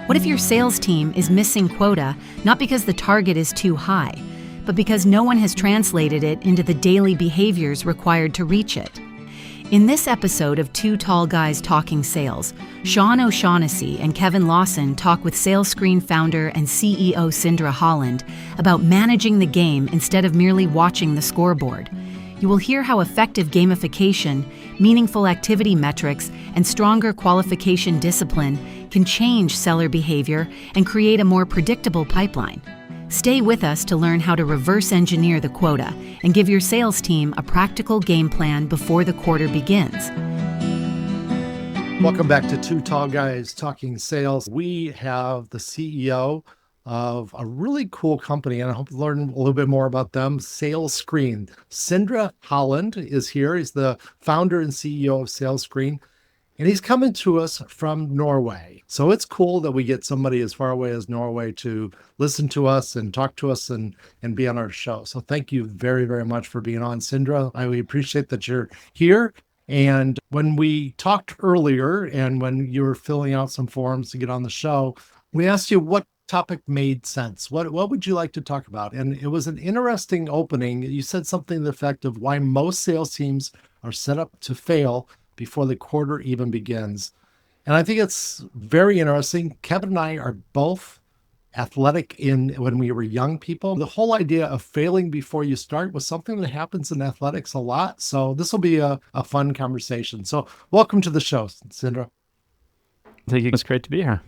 What if your sales team is missing quota, not because the target is too high, but because no one has translated it into the daily behaviors required to reach it? In this episode of Two Tall Guys Talking Sales, Sean O'Shaughnessy and Kevin Lawson talk with SalesScreen founder and CEO Sindre Haaland about managing the game instead of merely watching the scoreboard. You will hear how effective gamification, meaningful activity metrics, and stronger qualification discipline can change seller behavior and create a more predictable pipeline. Stay with us to learn how to reverse engineer the quota and give your sales team a practical game plan before the quarter begins. Welcome back to Two Tall Guys Talking Sales. We have the CEO of a really cool company, and I hope to learn a little bit more about them, SalesScreen. Sindre Haaland is here. He's the founder and CEO of SalesScreen, and he's coming to us from Norway. So it's cool that we get somebody as far away as Norway to listen to us and talk to us and be on our show. So thank you very, very much for being on, Sindre. We appreciate that you're here. And when we talked earlier and when you were filling out some forms to get on the show, we asked you what topic made sense. What would you like to talk about? And it was an interesting opening. You said something to the effect of why most sales teams are set up to fail before the quarter even begins. And I think it's very interesting. Kevin and I are both athletic when we were young people. The whole idea of failing before you start was something that happens in athletics a lot. So this will be a fun conversation. So welcome to the show, Sindre. Thank you. It's great to be here.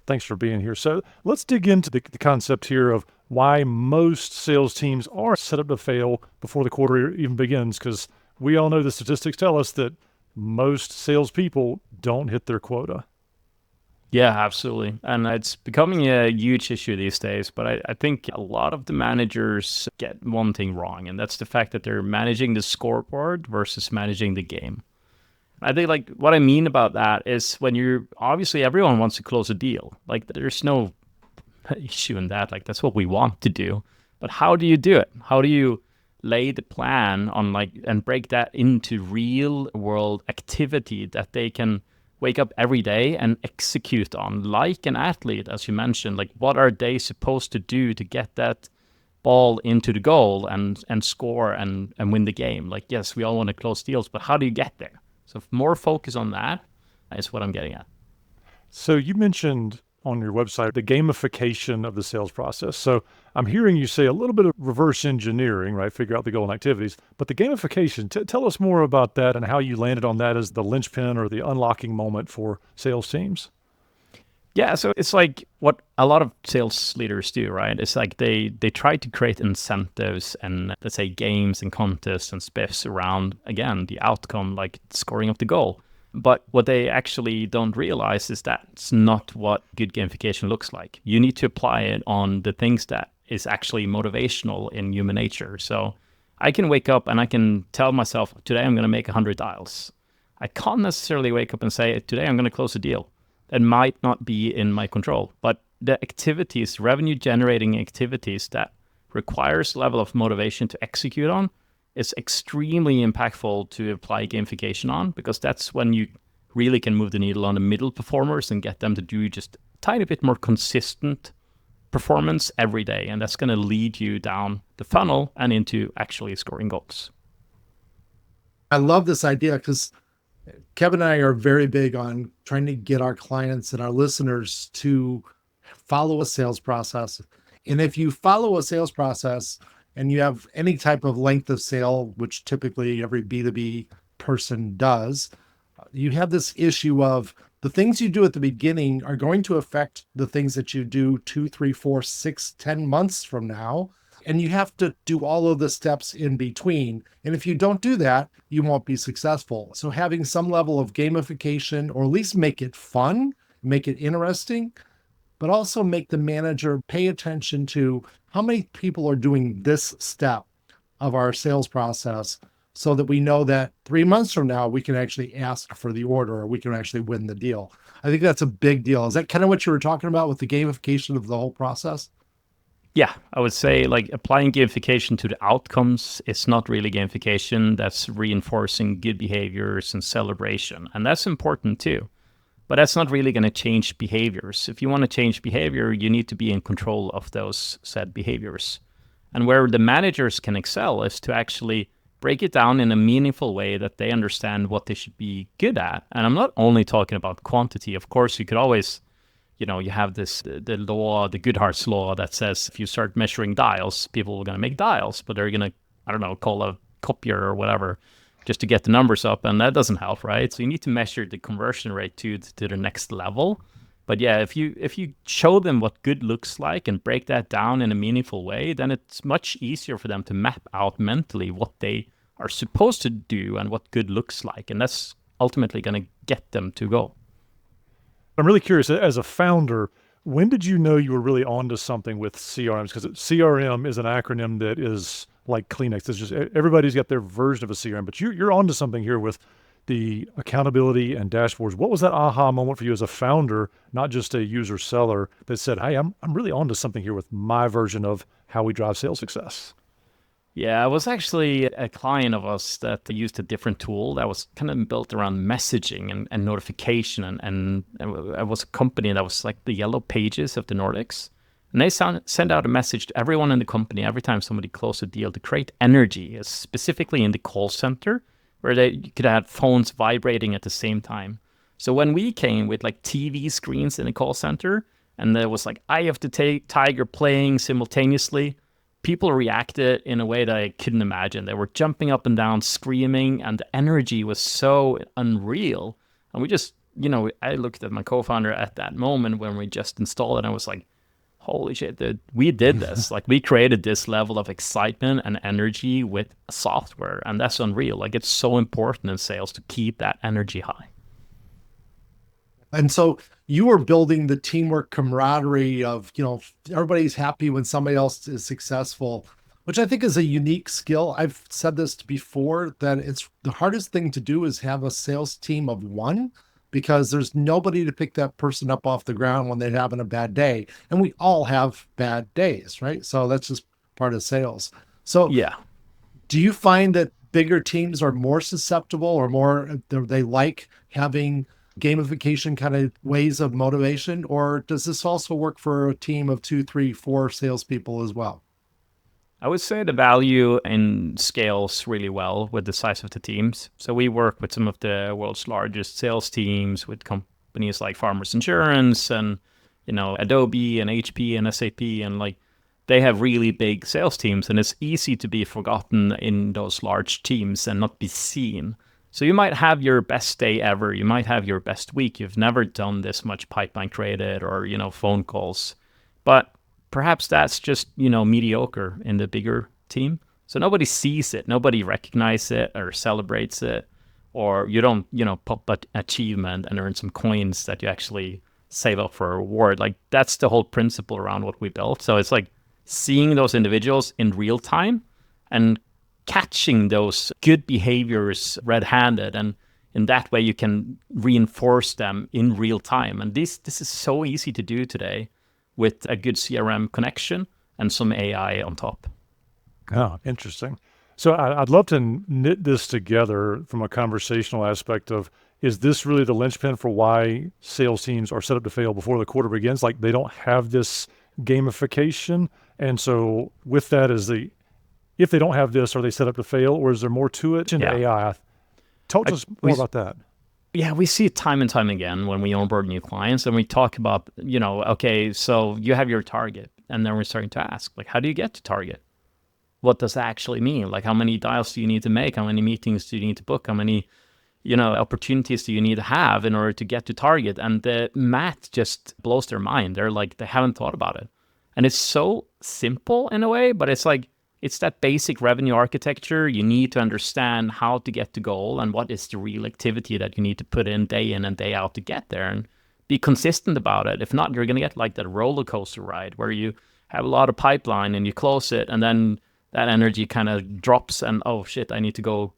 Thanks for being here. So let's dig into the concept here of why most sales teams are set up to fail before the quarter even begins, because we all know the statistics tell us that most salespeople don't hit their quota. Yeah, absolutely. And it's becoming a huge issue these days. But I think a lot of the managers get one thing wrong, and that's the fact that they're managing the scoreboard versus managing the game. I think what I mean about that is when obviously everyone wants to close a deal. There's no issue in that. That's what we want to do. But how do you do it? How do you lay the plan on and break that into real world activity that they can wake up every day and execute on, like an athlete, as you mentioned? What are they supposed to do to get that ball into the goal and score and win the game? Yes, we all want to close deals, but how do you get there? So more focus on that is what I'm getting at. So you mentioned on your website the gamification of the sales process. So I'm hearing you say a little bit of reverse engineering, right? Figure out the goal and activities. But the gamification, tell us more about that and how you landed on that as the linchpin or the unlocking moment for sales teams. Yeah, so it's what a lot of sales leaders do, right? It's they try to create incentives and, let's say, games and contests and spiffs around, again, the outcome, like scoring of the goal. But what they actually don't realize is that's not what good gamification looks like. You need to apply it on the things that is actually motivational in human nature. So I can wake up and I can tell myself, today I'm going to make 100 dials. I can't necessarily wake up and say, today I'm going to close a deal. That might not be in my control. But the activities, revenue generating activities that requires a level of motivation to execute on, is extremely impactful to apply gamification on, because that's when you really can move the needle on the middle performers and get them to do just a tiny bit more consistent performance every day. And that's going to lead you down the funnel and into actually scoring goals. I love this idea because Kevin and I are very big on trying to get our clients and our listeners to follow a sales process. And if you follow a sales process and you have any type of length of sale, which typically every B2B person does, you have this issue of the things you do at the beginning are going to affect the things that you do 2, 3, 4, 6, 10 months from now. And you have to do all of the steps in between. And if you don't do that, you won't be successful. So having some level of gamification, or at least make it fun, make it interesting, but also make the manager pay attention to how many people are doing this step of our sales process, so that we know that 3 months from now, we can actually ask for the order, or we can actually win the deal. I think that's a big deal. Is that kind of what you were talking about with the gamification of the whole process? Yeah, I would say applying gamification to the outcomes is not really gamification. That's reinforcing good behaviors and celebration. And that's important too. But that's not really going to change behaviors. If you want to change behavior, you need to be in control of those said behaviors. And where the managers can excel is to actually break it down in a meaningful way that they understand what they should be good at. And I'm not only talking about quantity. Of course, you could always, you have this, the law, the Goodhart's law that says if you start measuring dials, people are going to make dials, but they're going to, call a copier or whatever just to get the numbers up. And that doesn't help, right? So you need to measure the conversion rate to the next level. But yeah, if you show them what good looks like and break that down in a meaningful way, then it's much easier for them to map out mentally what they are supposed to do and what good looks like. And that's ultimately going to get them to go. I'm really curious, as a founder, when did you know you were really onto something with CRMs? Because CRM is an acronym that is like Kleenex. It's just everybody's got their version of a CRM, but you're onto something here with the accountability and dashboards. What was that aha moment for you as a founder, not just a user seller, that said, hey, I'm really onto something here with my version of how we drive sales success? Yeah, it was actually a client of us that used a different tool that was kind of built around messaging and notification. And it was a company that was like the Yellow Pages of the Nordics. And they send out a message to everyone in the company every time somebody closed a deal to create energy, specifically in the call center, where you could have phones vibrating at the same time. So when we came with like TV screens in the call center, and there was like Eye of the Tiger playing simultaneously, people reacted in a way that I couldn't imagine. They were jumping up and down, screaming, and the energy was so unreal. And we just, I looked at my co-founder at that moment when we just installed it, and I was like, holy shit, dude, we did this. Like, we created this level of excitement and energy with software, and that's unreal. Like, it's so important in sales to keep that energy high. And so you were building the teamwork camaraderie of, everybody's happy when somebody else is successful, which I think is a unique skill. I've said this before, that it's the hardest thing to do is have a sales team of one, because there's nobody to pick that person up off the ground when they're having a bad day. And we all have bad days, right? So that's just part of sales. So yeah, do you find that bigger teams are more susceptible, or more, they like having gamification kind of ways of motivation? Or does this also work for a team of 2, 3, 4 salespeople as well? I would say the value in scales really well with the size of the teams. So we work with some of the world's largest sales teams with companies like Farmers Insurance and, Adobe and HP and SAP, and like they have really big sales teams, and it's easy to be forgotten in those large teams and not be seen. So you might have your best day ever. You might have your best week. You've never done this much pipeline created or, phone calls, but perhaps that's just, mediocre in the bigger team. So nobody sees it, nobody recognizes it or celebrates it, or you don't, pop an achievement and earn some coins that you actually save up for a reward. Like, that's the whole principle around what we built. So it's like seeing those individuals in real time and catching those good behaviors red-handed, and in that way you can reinforce them in real time. And this is so easy to do today with a good CRM connection and some AI on top. Oh, interesting. So I'd love to knit this together from a conversational aspect of, is this really the linchpin for why sales teams are set up to fail before the quarter begins? Like, they don't have this gamification. And so with that, if they don't have this, are they set up to fail, or is there more to it? And AI. Talk to us more about that. Yeah, we see it time and time again when we onboard new clients and we talk about, okay, so you have your target, and then we're starting to ask, like, how do you get to target? What does that actually mean? Like, how many dials do you need to make? How many meetings do you need to book? How many, opportunities do you need to have in order to get to target? And the math just blows their mind. They're like, they haven't thought about it. And it's so simple in a way, but it's like, it's that basic revenue architecture. You need to understand how to get to goal and what is the real activity that you need to put in and day out to get there, and be consistent about it. If not, you're going to get like that roller coaster ride where you have a lot of pipeline and you close it, and then that energy kind of drops and, oh shit, I need to go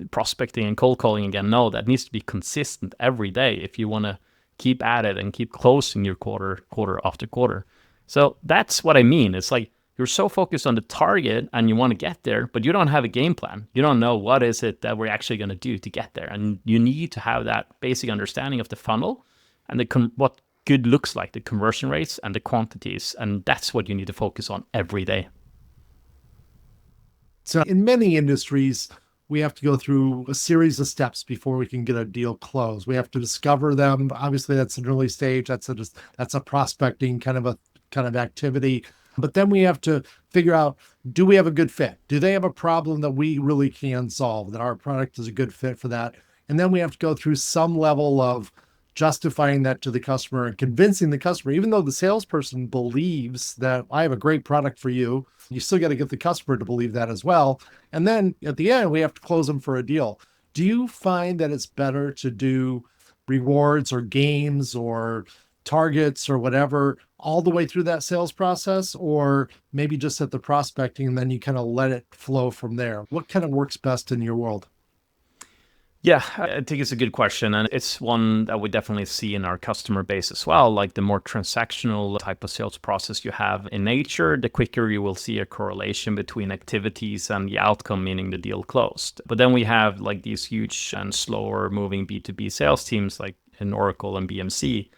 prospecting and cold calling again. No, that needs to be consistent every day if you want to keep at it and keep closing your quarter after quarter. So that's what I mean. It's like, you're so focused on the target and you want to get there, but you don't have a game plan. You don't know what is it that we're actually going to do to get there. And you need to have that basic understanding of the funnel and what good looks like, the conversion rates and the quantities. And that's what you need to focus on every day. So in many industries, we have to go through a series of steps before we can get a deal closed. We have to discover them. Obviously, that's an early stage. That's a prospecting kind of activity. But then we have to figure out, do we have a good fit? Do they have a problem that we really can solve, that our product is a good fit for that? And then we have to go through some level of justifying that to the customer and convincing the customer, even though the salesperson believes that I have a great product for you, you still got to get the customer to believe that as well. And then at the end, we have to close them for a deal. Do you find that it's better to do rewards or games or targets or whatever all the way through that sales process, or maybe just at the prospecting and then you kind of let it flow from there? What kind of works best in your world? Yeah, I think it's a good question. And it's one that we definitely see in our customer base as well. Like the more transactional type of sales process you have in nature, the quicker you will see a correlation between activities and the outcome, meaning the deal closed. But then we have like these huge and slower moving B2B sales teams like in Oracle and BMC.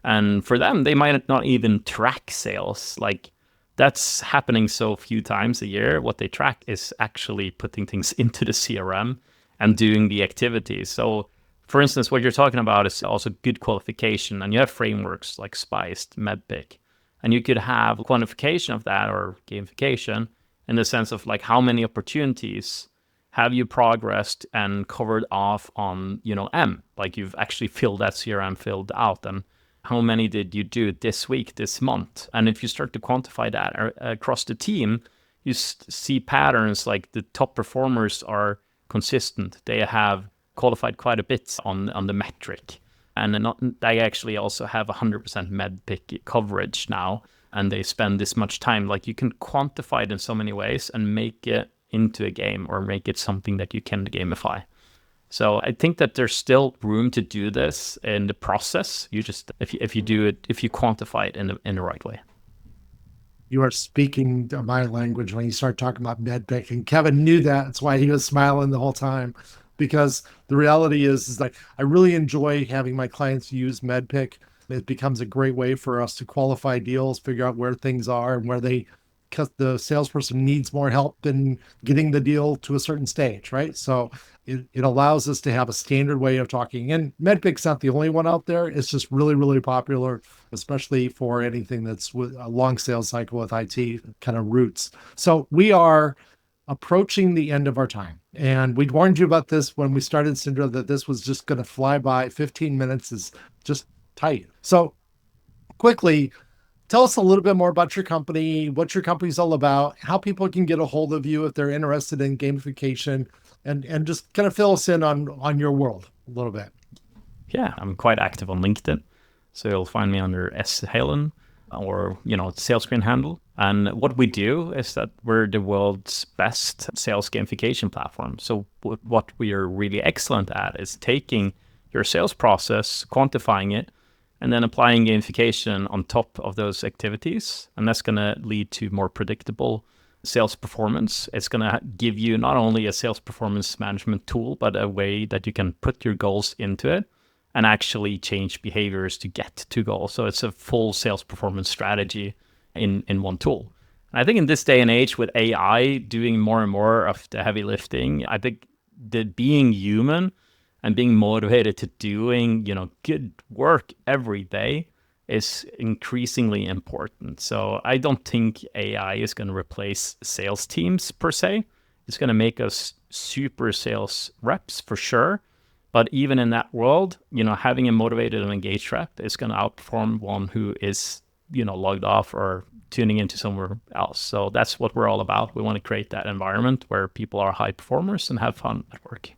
And for them, they might not even track sales. Like that's happening so few times a year. What they track is actually putting things into the CRM and doing the activities. So for instance, what you're talking about is also good qualification, and you have frameworks like Spiced, Medpic, and you could have quantification of that or gamification in the sense of like how many opportunities have you progressed and covered off on, M, like you've actually filled that CRM filled out, and how many did you do this week, this month? And if you start to quantify that across the team, you see patterns like the top performers are consistent. They have qualified quite a bit on the metric. And they actually also have 100% Medpic coverage now. And they spend this much time. Like you can quantify it in so many ways and make it into a game or make it something that you can gamify. So I think that there's still room to do this in the process. You just, if you do it, if you quantify it in the right way. You are speaking my language when you start talking about Medpic, and Kevin knew that. That's why he was smiling the whole time, because the reality is that I really enjoy having my clients use Medpic. It becomes a great way for us to qualify deals, figure out where things are and where because the salesperson needs more help in getting the deal to a certain stage, right? So it allows us to have a standard way of talking. And Medpic's not the only one out there. It's just really, really popular, especially for anything that's with a long sales cycle with IT kind of roots. So we are approaching the end of our time. And we warned you about this when we started, Sindre, that this was just going to fly by. 15 minutes is just tight. So quickly, tell us a little bit more about your company, what your company's all about, how people can get a hold of you if they're interested in gamification, and just kind of fill us in on your world a little bit. Yeah, I'm quite active on LinkedIn. So you'll find me under S. Haaland or, SalesScreen handle. And what we do is that we're the world's best sales gamification platform. So what we are really excellent at is taking your sales process, quantifying it, and then applying gamification on top of those activities. And that's going to lead to more predictable sales performance. It's going to give you not only a sales performance management tool, but a way that you can put your goals into it and actually change behaviors to get to goals. So it's a full sales performance strategy in one tool. And I think in this day and age with AI doing more and more of the heavy lifting, I think that being human and being motivated to doing, good work every day is increasingly important. So I don't think AI is going to replace sales teams per se. It's going to make us super sales reps for sure. But even in that world, having a motivated and engaged rep is going to outperform one who is, logged off or tuning into somewhere else. So that's what we're all about. We want to create that environment where people are high performers and have fun at work.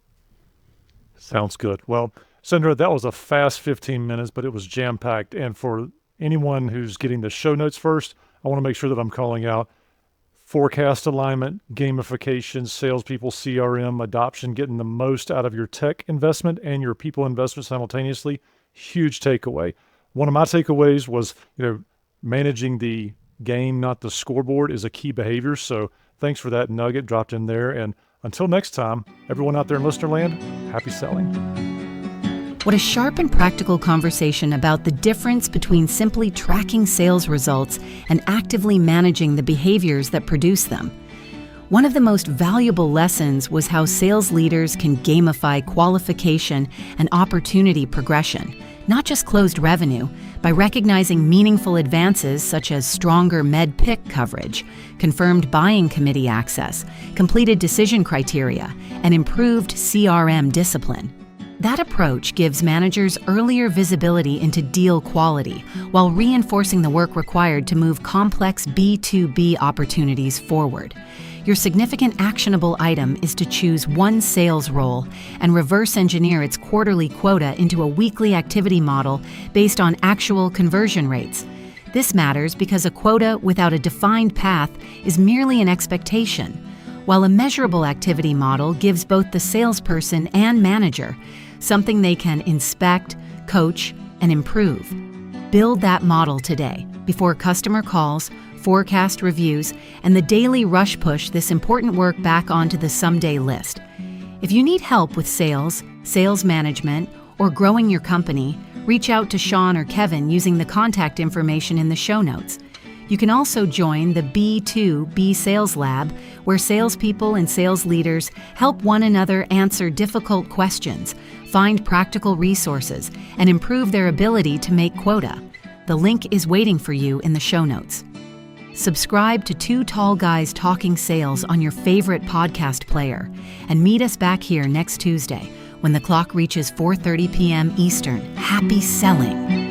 Sounds good. Well, Sindre, that was a fast 15 minutes, but it was jam-packed. And for anyone who's getting the show notes first, I want to make sure that I'm calling out forecast alignment, gamification, salespeople, CRM, adoption, getting the most out of your tech investment and your people investment simultaneously. Huge takeaway. One of my takeaways was, managing the game, not the scoreboard, is a key behavior. So thanks for that nugget dropped in there. And until next time, everyone out there in listener land, happy selling. What a sharp and practical conversation about the difference between simply tracking sales results and actively managing the behaviors that produce them. One of the most valuable lessons was how sales leaders can gamify qualification and opportunity progression, not just closed revenue, by recognizing meaningful advances such as stronger med-pick coverage, confirmed buying committee access, completed decision criteria, and improved CRM discipline. That approach gives managers earlier visibility into deal quality while reinforcing the work required to move complex B2B opportunities forward. Your significant actionable item is to choose one sales role and reverse engineer its quarterly quota into a weekly activity model based on actual conversion rates. This matters because a quota without a defined path is merely an expectation, while a measurable activity model gives both the salesperson and manager something they can inspect, coach, and improve. Build that model today before customer calls, forecast reviews, and the daily rush push this important work back onto the someday list. If you need help with sales, sales management, or growing your company, reach out to Sean or Kevin using the contact information in the show notes. You can also join the B2B Sales Lab, where salespeople and sales leaders help one another answer difficult questions, find practical resources, and improve their ability to make quota. The link is waiting for you in the show notes. Subscribe to Two Tall Guys Talking Sales on your favorite podcast player, and meet us back here next Tuesday when the clock reaches 4:30 p.m. Eastern. Happy selling!